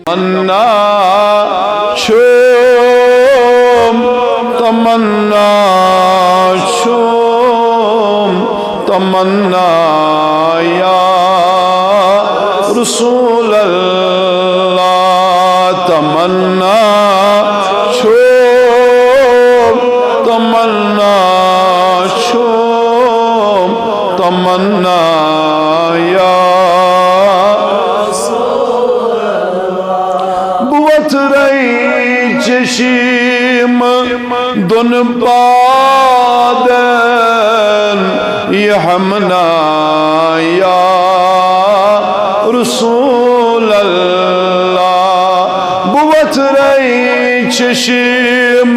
तमन्ना शोम तमन्ना शोम तमन्ना या रसूल अल्लाह तमन्ना शोम तमन्ना शोम तमन्ना या चशीम दुन पादन ये हमना या रसूल अल्लाह बुवत रही चशीम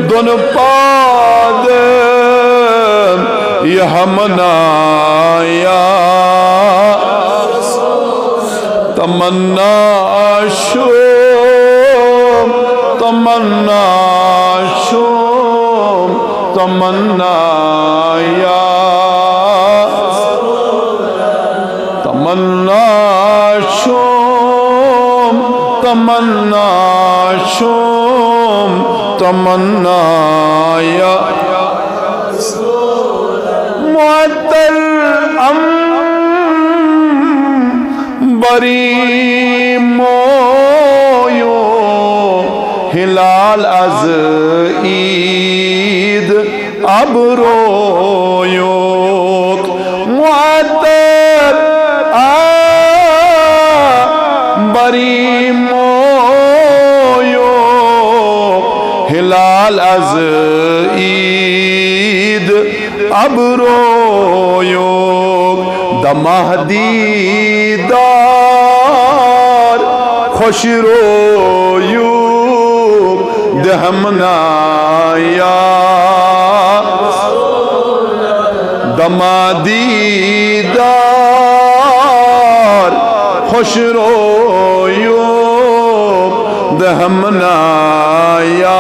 दुन पादन ये हमना या तमन्ना तमन्ना शोम तमन्ना या तमन्ना शोम तमन्ना शोम तमन्ना या मुअत्तल बरी मोयो हिलाल अज ईद अब रोयो मुअत्तर बरी मोयो हिलाल अज ईद अब रोयो दमाह दीदार खुश रोयो दहमना या दमादीदार खुश रोयो दहमना या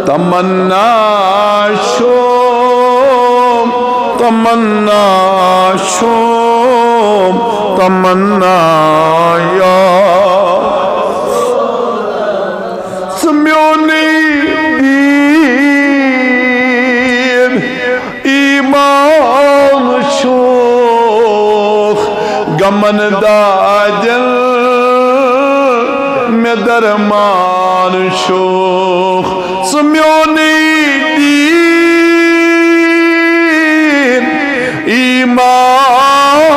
तमन्ना शोम तमन्ना शोम तमन्ना या ईमान शोख गमन दाजल में दरमान शोख सम्योनी दीन ईमान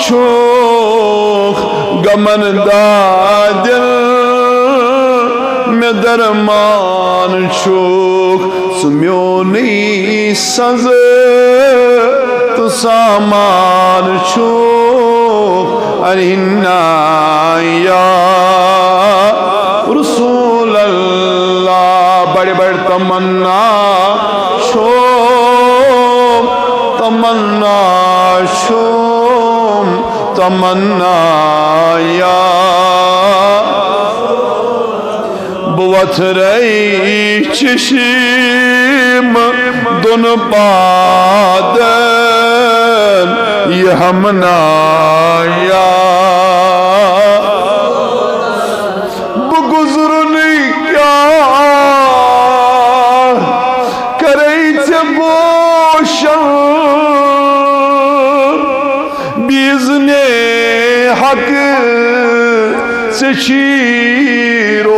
शोख गमन दाजल में दरमान शोक सुम्योनी सज तो सामान शोक अरिन्ना या रसूल अल्लाह बड़े बड़े तमन्ना शोक तमन्ना शोक तमन्ना या बुवत रही चशीम दुन पादन ये हमना या बुगुजरनी क्या करे थे गोशन बीजने हक से शीरोशन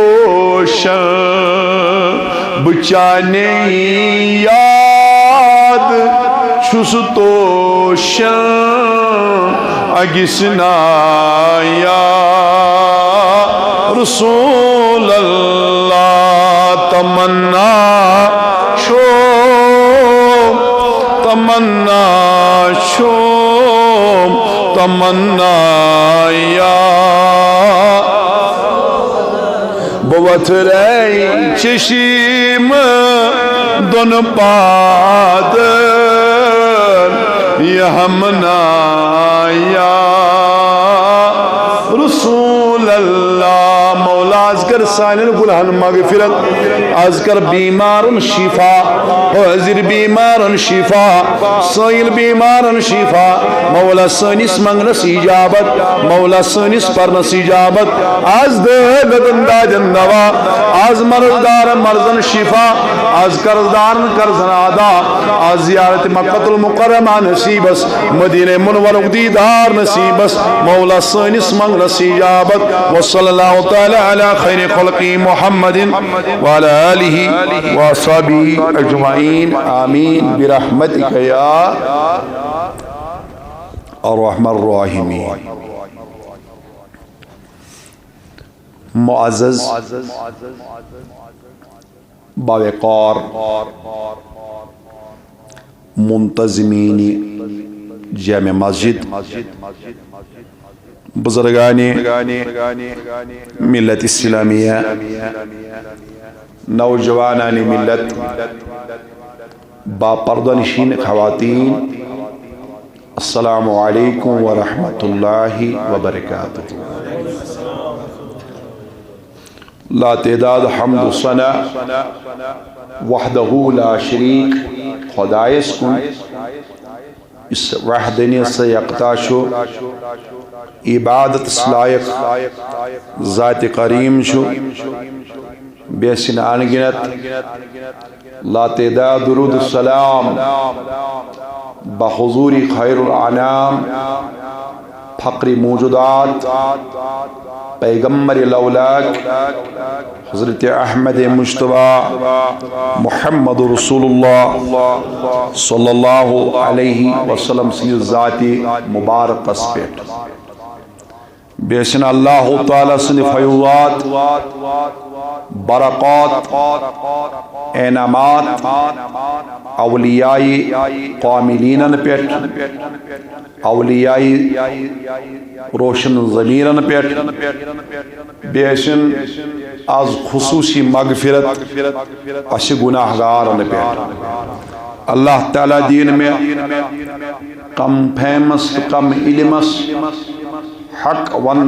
बचाने याद छुसतोशन अगिसना या रसूल अल्लाह तमन्ना शोम तमन्ना शोम तमन्ना या बुवत रही चशीम दुन पादन ये हमना या रसूल अल्लाह मौला अज़कर सानिन गुनाहन मगफिरत, आज कर बीमारन शिफा, हाजिर बीमारन शिफा, साइल बीमारन शिफा, मौला सनिस मंगनस इजाबत, मौला सनिस परनस इजाबत, आज दे गंदाजन दवा, आज मर्जदार मर्जन शिफा, आज कर्जदार कर्जन आदा, आज जियारत मक्कतुल मुकर्रमा नसीबस, मदीने मुनव्वरक दीदार नसीबस, मौला सनिस मंगनस इजाबत। व सल्लल्लाहु तआला अला खैर खल्क़ि मुहम्मदिन व अला आलिहि व अस्हाबिहि अजमाइन आमीन बिरहमतिक या अर्हमर राहिमीन। मुअज़्ज़ज़ बावक़ार मुंतज़मीन जामे मस्जिद, बुज़ुर्गाने मिल्लत इस्लामिया, नौजवानाने मिल्लत, बापर्दानशीन ख़वातीन, अस्सलामु अलैकुम व रहमतुल्लाहि व बरकातुहू। ला तेदाद हम्द सना वहदहू ला शरीक, खुदाइस कुन इस वहदनी से यकताशो इबादत लायक ज़ात करीम शो बेसिन अनगिनत ला तेदाद दुरूद सलाम बहुज़ूरी खैरुल अनाम फ़क्री मौजूदात पैगम्बर लौलाक हज़रत अहमद मुज्तबा मुहम्मद रसूलुल्लाह सल्लल्लाहु अलैहि वसल्लम सी ज़ाती मुबारक पेट बेशन अल्लाह ताला सनि फयूज़ात बरक़ात एनामात औलियाई कामिलीनन पेट, औलियाई रोशन ज़मीरन पेट, बेशन आज खुसूसी मगफिरत अश गुनाहगारन पेट। अल्लाह ताला दीन में कम फेमस कम इल्मस हक वन